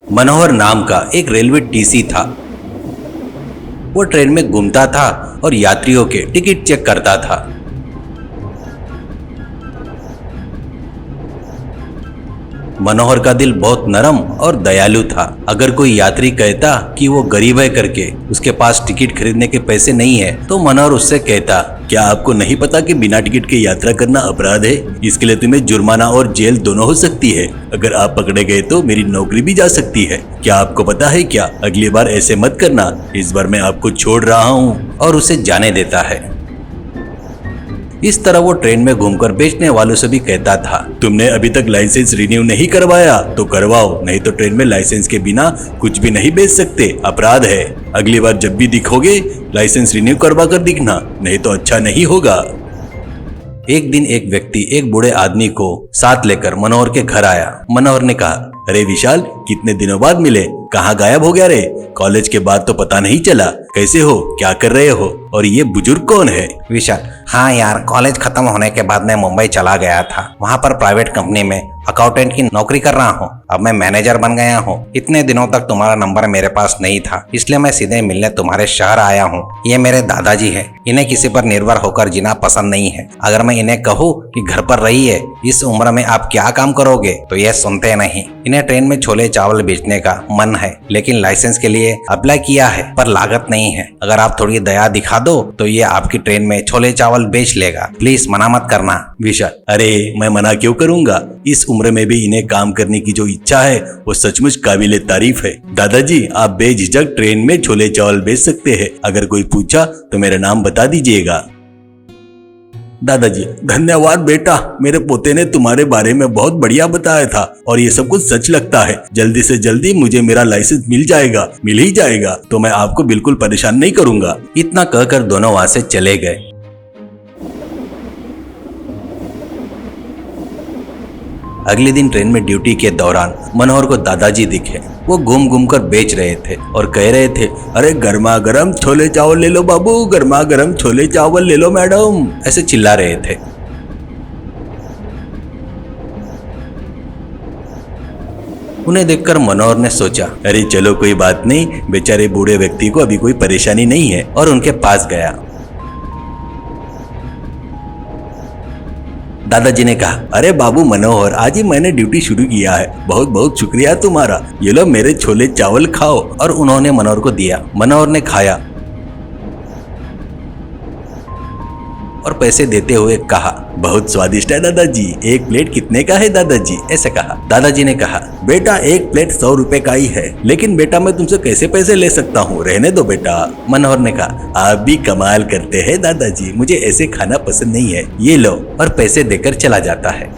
मनोहर नाम का एक रेलवे टीसी था। वो ट्रेन में घूमता था और यात्रियों के टिकट चेक करता था। मनोहर का दिल बहुत नरम और दयालु था। अगर कोई यात्री कहता कि वो गरीब है करके उसके पास टिकट खरीदने के पैसे नहीं है, तो मनोहर उससे कहता, क्या आपको नहीं पता कि बिना टिकट के यात्रा करना अपराध है? इसके लिए तुम्हें जुर्माना और जेल दोनों हो सकती है। अगर आप पकड़े गए तो मेरी नौकरी भी जा सकती है। क्या आपको पता है क्या? अगली बार ऐसे मत करना। इस बार मैं आपको छोड़ रहा हूँ, और उसे जाने देता है। इस तरह वो ट्रेन में घूमकर बेचने वालों से भी कहता था, तुमने अभी तक लाइसेंस रिन्यू नहीं करवाया तो करवाओ, नहीं तो ट्रेन में लाइसेंस के बिना कुछ भी नहीं बेच सकते, अपराध है। अगली बार जब भी दिखोगे लाइसेंस रिन्यू करवा कर दिखना, नहीं तो अच्छा नहीं होगा। एक दिन एक व्यक्ति एक बूढ़े आदमी को साथ लेकर मनोहर के घर आया। मनोहर ने कहा, अरे विशाल, कितने दिनों बाद मिले, कहाँ गायब हो गया रे? कॉलेज के बाद तो पता नहीं चला। कैसे हो, क्या कर रहे हो, और ये बुजुर्ग कौन है? विशाल, हाँ यार, कॉलेज खत्म होने के बाद मैं मुंबई चला गया था। वहाँ पर प्राइवेट कंपनी में अकाउंटेंट की नौकरी कर रहा हूँ। अब मैं मैनेजर बन गया हूँ। इतने दिनों तक तुम्हारा नंबर मेरे पास नहीं था, इसलिए मैं सीधे मिलने तुम्हारे शहर आया हूँ। ये मेरे दादाजी है। इन्हें किसी पर निर्भर होकर जीना पसंद नहीं है। अगर मैं इन्हें कहूँ कि घर पर रहिए, इस उम्र में आप क्या काम करोगे, तो ये सुनते नहीं। इन्हें ट्रेन में छोले चावल बेचने का मन है, लेकिन लाइसेंस के लिए अप्लाई किया है, पर लागत नहीं है। अगर आप थोड़ी दया दिखा दो तो ये आपकी ट्रेन में छोले चावल बेच लेगा। प्लीज मना मत करना। विशाल, अरे मैं मना क्यों करूंगा? इस उम्र में भी इन्हें काम करने की जो इच्छा है वो सचमुच काबिले तारीफ है। दादाजी, आप बेझिझक ट्रेन में छोले चावल बेच सकते हैं। अगर कोई पूछा तो मेरा नाम बता दीजिएगा। दादाजी, धन्यवाद बेटा, मेरे पोते ने तुम्हारे बारे में बहुत बढ़िया बताया था और ये सब कुछ सच लगता है। जल्दी से जल्दी मुझे मेरा लाइसेंस मिल जाएगा, मिल ही जाएगा, तो मैं आपको बिल्कुल परेशान नहीं करूंगा। इतना कहकर दोनों वहां से चले गए। अगले दिन ट्रेन में ड्यूटी के दौरान मनोहर को दादाजी दिखे। वो घूम घूम कर बेच रहे थे और कह रहे थे, अरे गर्मा गर्म छोले चावल ले लो बाबू, गर्मा गर्म छोले चावल ले लो मैडम, ऐसे चिल्ला रहे थे। उन्हें देखकर मनोहर ने सोचा, अरे चलो कोई बात नहीं, बेचारे बूढ़े व्यक्ति को अभी कोई परेशानी नहीं है, और उनके पास गया। दादाजी ने कहा, अरे बाबू मनोहर, आज ही मैंने ड्यूटी शुरू किया है, बहुत बहुत शुक्रिया तुम्हारा। ये लो मेरे छोले चावल खाओ। और उन्होंने मनोहर को दिया। मनोहर ने खाया और पैसे देते हुए कहा, बहुत स्वादिष्ट है दादाजी, एक प्लेट कितने का है दादाजी? ऐसे कहा। दादाजी ने कहा, बेटा एक प्लेट 100 रुपए का ही है, लेकिन बेटा मैं तुमसे कैसे पैसे ले सकता हूँ, रहने दो बेटा। मनोहर ने कहा, आप भी कमाल करते हैं दादाजी, मुझे ऐसे खाना पसंद नहीं है, ये लो, और पैसे देकर चला जाता है।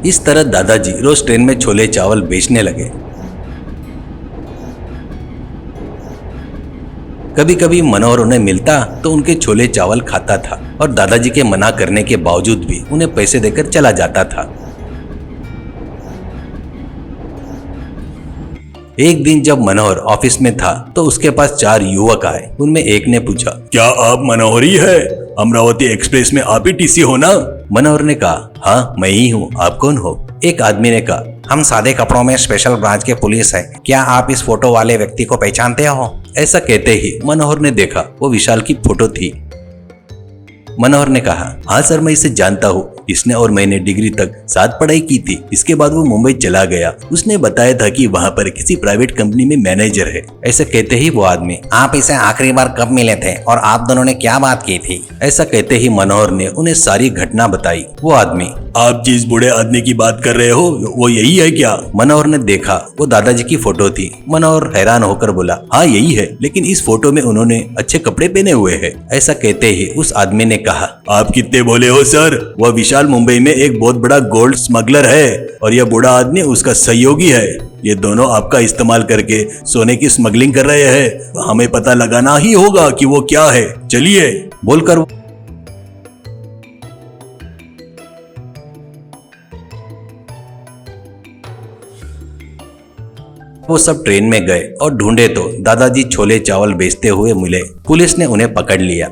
इस तरह दादाजी रोज ट्रेन में छोले चावल बेचने लगे। कभी कभी मनोहर उन्हें मिलता तो उनके छोले चावल खाता था, और दादाजी के मना करने के बावजूद भी उन्हें पैसे देकर चला जाता था। एक दिन जब मनोहर ऑफिस में था तो उसके पास 4 युवक आए। उनमें एक ने पूछा, क्या आप मनोहर ही है? अमरावती एक्सप्रेस में आप ही टीसी हो ना? मनोहर ने कहा, हाँ मैं ही हूँ, आप कौन हो? एक आदमी ने कहा, हम सादे कपड़ों में स्पेशल ब्रांच के पुलिस है। क्या आप इस फोटो वाले व्यक्ति को पहचानते हो? ऐसा कहते ही मनोहर ने देखा वो विशाल की फोटो थी। मनोहर ने कहा, हाँ सर, मैं इसे जानता हूँ, इसने और मैंने डिग्री तक साथ पढ़ाई की थी। इसके बाद वो मुंबई चला गया। उसने बताया था कि वहाँ पर किसी प्राइवेट कंपनी में मैनेजर है। ऐसा कहते ही वो आदमी, आप इसे आखिरी बार कब मिले थे और आप दोनों ने क्या बात की थी? ऐसा कहते ही मनोहर ने उन्हें सारी घटना बताई। वो आदमी, आप जिस बूढ़े आदमी की बात कर रहे हो वो यही है क्या? मनोहर ने देखा वो दादाजी की फोटो थी। मनोहर हैरान होकर बोला, हाँ यही है, लेकिन इस फोटो में उन्होंने अच्छे कपड़े पहने हुए हैं। ऐसा कहते ही उस आदमी ने कहा, आप कितने बोले हो सर? वह विशाल मुंबई में एक बहुत बड़ा गोल्ड स्मगलर है और यह बूढ़ा आदमी उसका सहयोगी है। ये दोनों आपका इस्तेमाल करके सोने की स्मगलिंग कर रहे हैं। हमें पता लगाना ही होगा कि वो क्या है। चलिए, बोलकर वो सब ट्रेन में गए और ढूंढे तो दादाजी छोले चावल बेचते हुए मिले। पुलिस ने उन्हें पकड़ लिया।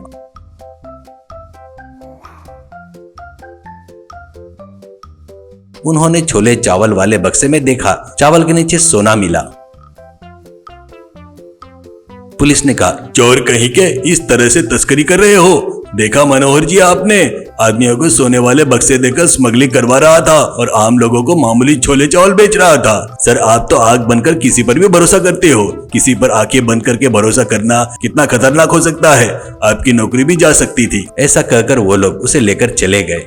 उन्होंने छोले चावल वाले बक्से में देखा, चावल के नीचे सोना मिला। पुलिस ने कहा, चोर कहीं के, इस तरह से तस्करी कर रहे हो? देखा मनोहर जी, आपने आदमियों को सोने वाले बक्से देकर स्मगलिंग करवा रहा था और आम लोगों को मामूली छोले चावल बेच रहा था। सर, आप तो आंख बनकर किसी पर भी भरोसा करते हो। किसी पर आंखें बंद करके भरोसा करना कितना खतरनाक हो सकता है। आपकी नौकरी भी जा सकती थी। ऐसा कहकर वो लोग उसे लेकर चले गए।